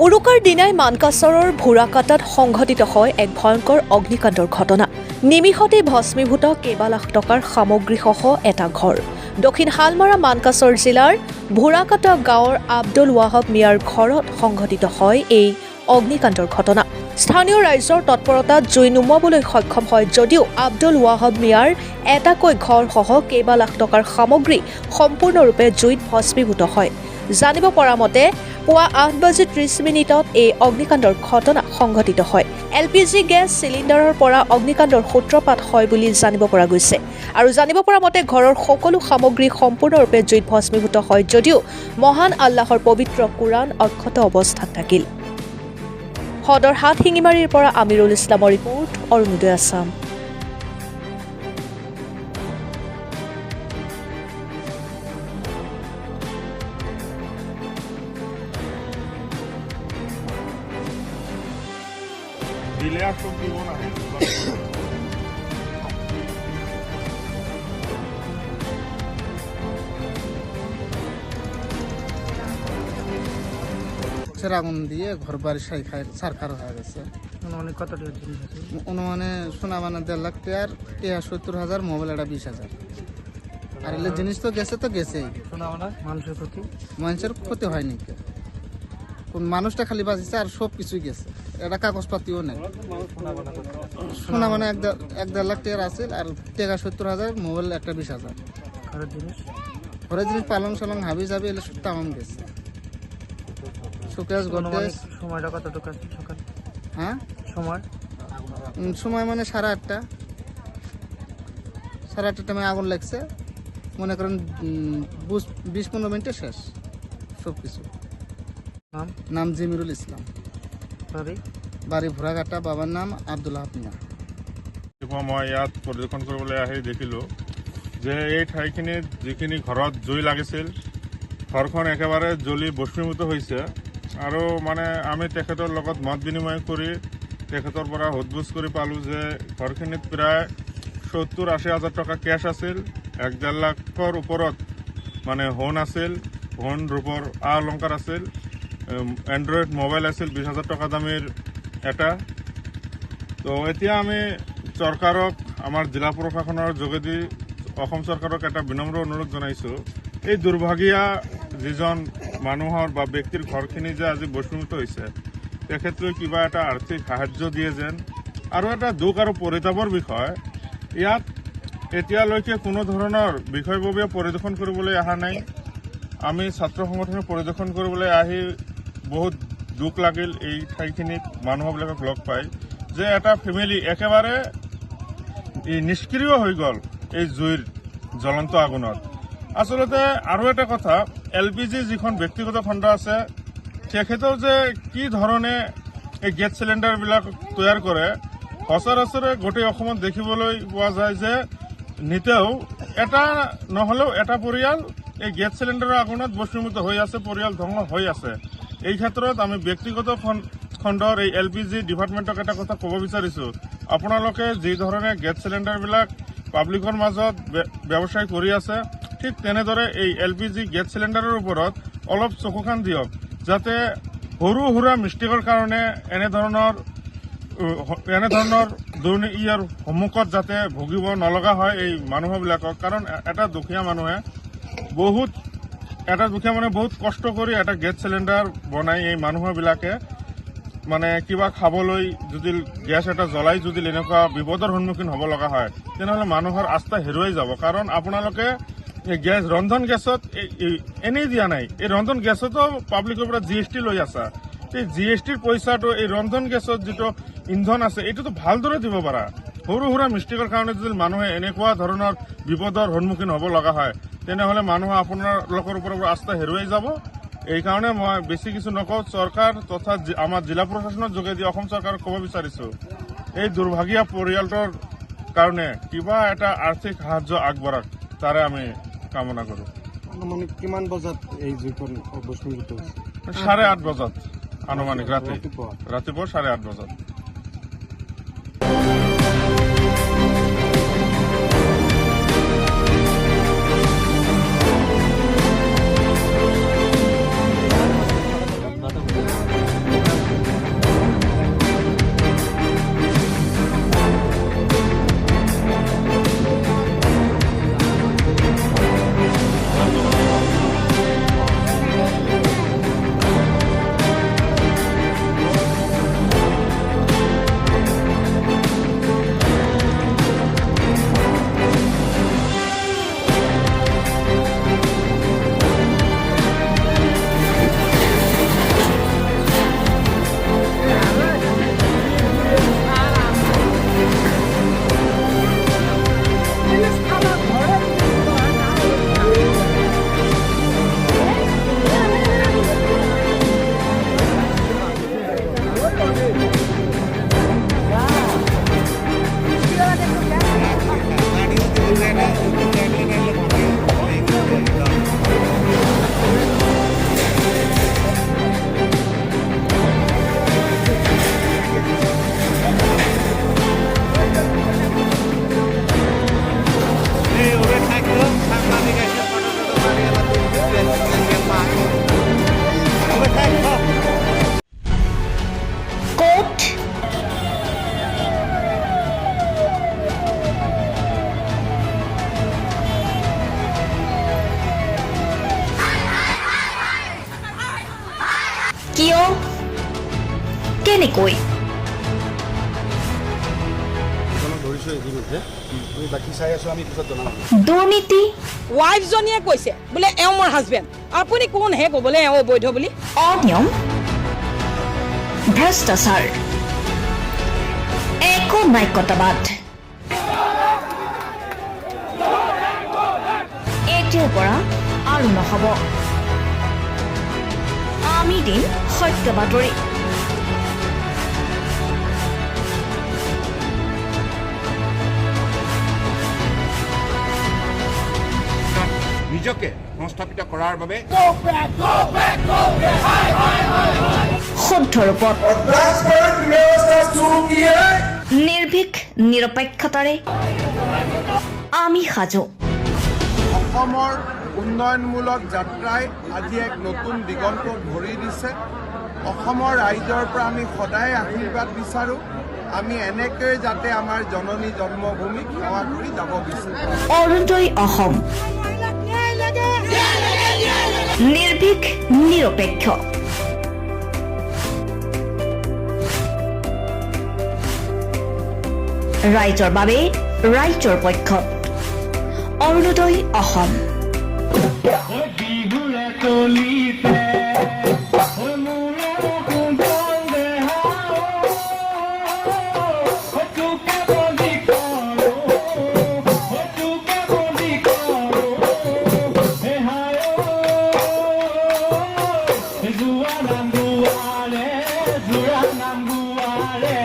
উৰুকাৰ দিনাই মানকাচৰৰ ভোৰাকাটাত সংঘটিত হয় এক ভয়ংকৰ অগ্নিকাণ্ডৰ ঘটনা। নিমিষতে ভস্মীভূত কেইবা লাখ টকাৰ সামগ্ৰীসহ এটা ঘৰ। দক্ষিণ হালমাৰা মানকাচৰ জিলাৰ ভোৰাকাটা গাঁৱৰ আব্দুল ৱাহাব মিয়াৰ ঘৰত সংঘটিত হয় এই অগ্নিকাণ্ডৰ ঘটনা। স্থানীয় ৰাইজৰ তৎপৰতাত জুই নুমুৱাবলৈ সক্ষম হয় যদিও আব্দুল ৱাহাব মিয়াৰ এটাকৈ ঘৰসহ কেইবা লাখ টকাৰ সামগ্ৰী সম্পূৰ্ণৰূপে জুইত ভস্মীভূত হয়। জানিব পৰা মতে পুৱা 8:30 এই অগ্নিকাণ্ডৰ ঘটনা সংঘটিত হয়। LPG গেছ চিলিণ্ডাৰৰ পৰা অগ্নিকাণ্ডৰ সূত্ৰপাত হয় বুলি জানিব পৰা গৈছে। আৰু জানিব পৰা মতে ঘৰৰ সকলো সামগ্ৰী সম্পূৰ্ণৰূপে জুইত ভস্মীভূত হয় যদিও মহান আল্লাহৰ পবিত্ৰ কোৰাণ অক্ষত অৱস্থাত থাকিল। সদৰ হাট শিঙিমাৰীৰ পৰা আমিৰুল ইছলামৰ ৰিপৰ্ট, অৰুণোদয় আছাম। দিলে আর সব দিব না। আগুন দিয়ে ঘর বাড়ি সারকার হয়ে গেছে। অনেক কত টাকা জিনিস আছে? অনুমানে সোনা মানে 1.5 লাখ টাকার 70,000, মোবাইল একটা 20,000। আর এলে জিনিস তো গেছেই। শোনা মানে মানুষের ক্ষতি হয়নি, কোন মানুষটা খালি বাঁচিছে আর সব কিছুই গেছে। এটা কাগজপাতিও নেই। সোনা মানে 1.5 লাখ টাকার আছে আর টাকা 70,000, মোবাইল একটা 20,000। ঘরের জিনিস পালং সালং হাবি যাবি এলে সব তামাম গেছে। সুকেশ গডরেজ। সময়টা কতটুকু আছে সকাল? হ্যাঁ, সময় মানে 8:30। 8:30 টাইমে আগুন লাগছে। মনে করেন 20-15 মিনিটে শেষ সব কিছু। নাম জিমিরুল ইসলাম, বাড়ি ভোৰাকাটা, বাবাৰ নাম আব্দুল ৱাহাব মিয়া। মই ইয়াত পৰিদৰ্শন কৰিবলৈ আহি দেখিলোঁ যে এই ঠাইখিনিত যিখিনি ঘৰত জুই লাগিছিল ঘৰখন একেবাৰে জ্বলি ভস্মীভূত হৈছে। আৰু মানে আমি তেখেতৰ লগত মত বিনিময় কৰি তেখেতৰ পৰা সোধপোছ কৰি পালোঁ যে ঘৰখিনিত প্ৰায় 70-80 হাজাৰ টকা কেছ আছিল, 1.5 লাখৰ ওপৰত মানে সোণ আছিল, সোণ ৰূপৰ অলংকাৰ আছিল, এণ্ড্ৰইড মোবাইল আছিল 20,000 টকা দামীৰ এটা। তো এতিয়া আমি চৰকাৰক, আমাৰ জিলা প্ৰশাসনৰ যোগেদি অসম চৰকাৰক এটা বিনম্ৰ অনুৰোধ জনাইছোঁ, এই দুৰ্ভাগীয়া যিজন মানুহৰ বা ব্যক্তিৰ ঘৰখিনি যে আজি ভস্মীভূত হৈছে তেখেতলৈ কিবা এটা আৰ্থিক সাহায্য দিয়ে যেন। আৰু এটা দুখ আৰু পৰিতাপৰ বিষয়, ইয়াত এতিয়ালৈকে কোনো ধৰণৰ বিষয়ববীয়া পৰিদৰ্শন কৰিবলৈ অহা নাই। আমি ছাত্ৰ সংগঠনে পৰিদৰ্শন কৰিবলৈ আহি বহুত দুখ লাগিল এই ঠাইখিনিত মানুহবিলাকক লগ পাই যে এটা ফেমিলি একেবাৰে নিষ্ক্ৰিয় হৈ গ'ল এই জুইৰ জ্বলন্ত আগুনত। আচলতে আৰু এটা কথা, LPG যিখন ব্যক্তিগত খণ্ড আছে তেখেতেও যে কি ধৰণে এই গেছ চিলিণ্ডাৰবিলাক তৈয়াৰ কৰে, সচৰাচৰে গোটেই অসমত দেখিবলৈ পোৱা যায় যে নিতেও এটা নহ'লেও এটা পৰিয়াল এই গেছ চিলিণ্ডাৰৰ আগুনত ভস্মীভূত হৈ আছে, পৰিয়াল ধ্বংস হৈ আছে। এই ক্ষেত্ৰত আমি ব্যক্তিগত খণ্ডৰ এই LPG ডিপাৰ্টমেণ্টক এটা কথা ক'ব বিচাৰিছোঁ, আপোনালোকে যি ধৰণে গেছ চিলিণ্ডাৰবিলাক পাব্লিকৰ মাজত ব্যৱসায় কৰি আছে ঠিক তেনেদৰে এই LPG গেছ চিলিণ্ডাৰৰ ওপৰত অলপ চকু কাণ দিয়ক, যাতে সৰু সুৰা মিষ্টেকৰ কাৰণে এনেধৰণৰ দুৰ্নীতিৰ সন্মুখত যাতে ভুগিব নলগা হয় এই মানুহবিলাকক। কাৰণ এটা দুখীয়া মানুহে বহুত কষ্ট কৰি এটা গেছ চিলিণ্ডাৰ বনাই এই মানুহবিলাকে মানে কিবা খাবলৈ যদি গেছ এটা জ্বলাই যদি এনেকুৱা বিপদৰ সন্মুখীন হ'ব লগা হয় তেনেহ'লে মানুহৰ আস্থা হেৰুৱাই যাব। কাৰণ আপোনালোকে এই ৰন্ধন গেছত এনেই দিয়া নাই, এই ৰন্ধন গেছতো পাব্লিকৰ পৰা GST লৈ আছা। এই GSTৰ পইচাটো এই ৰন্ধন গেছত যিটো ইন্ধন আছে এইটোতো ভালদৰে দিব পাৰা। সৰু সুৰা মিষ্টেকৰ কাৰণে যদি মানুহে এনেকুৱা ধৰণৰ বিপদৰ সন্মুখীন হ'ব লগা হয় তেনেহ'লে মানুহে আপোনালোকৰ ওপৰত আস্থা হেৰুৱাই যাব। এইকাৰণে মই বেছি কিছু নকওঁ, চৰকাৰ তথা আমাৰ জিলা প্ৰশাসনৰ যোগেদি অসম চৰকাৰক ক'ব বিচাৰিছোঁ, এই দুৰ্ভাগীয়া পৰিয়ালটোৰ কাৰণে কিবা এটা আৰ্থিক সাহায্য আগবঢ়াক, তাৰে আমি কামনা কৰোঁ। মানে কিমান বজাত এই জুইখন ভস্মীভূত হৈছে? 8:30 বজাত আনুমানিক ৰাতিপুৱা 8:30 বজাত। কেনেকৈ? ধৰিছোঁ ইতিমধ্যে আমি বাকী চাই আছোঁ, আমি পিছত জনাম। দুৰ্নীতি, ৱাইফজনীয়ে কৈছে বোলে এওঁ মোৰ হাজবেণ্ড, আপুনি কোন হে ক'বলৈ এওঁ অবৈধ বুলি? অনিয়ম, ভ্ৰষ্টাচাৰ, একনায়কতাবাদ। এতিয়াৰ পৰা আৰু নহ'ব। আমি দিম সত্য বাতৰি। নিজকে সংস্থাপিত কৰাৰ বাবে শুদ্ধ ৰূপত নিৰ্ভীক নিৰপেক্ষতাৰে আমি সাজু। অসমৰ উন্নয়নমূলক যাত্ৰাই আজি এক নতুন দিগন্ত ভৰি দিছে। অসমৰ ৰাইজৰ পৰা আমি সদায় আশীৰ্বাদ বিচাৰোঁ। আমি এনেকৈ যাতে আমাৰ জননী জন্মভূমিক সেৱা কৰি যাব বিচাৰোঁ। অৰুণোদয় অসম, নিৰ্ভীক নিৰপেক্ষ। ৰাইজৰ বাবে ৰাইজৰ পক্ষত অৰুণোদয় অসম। Nam Guare,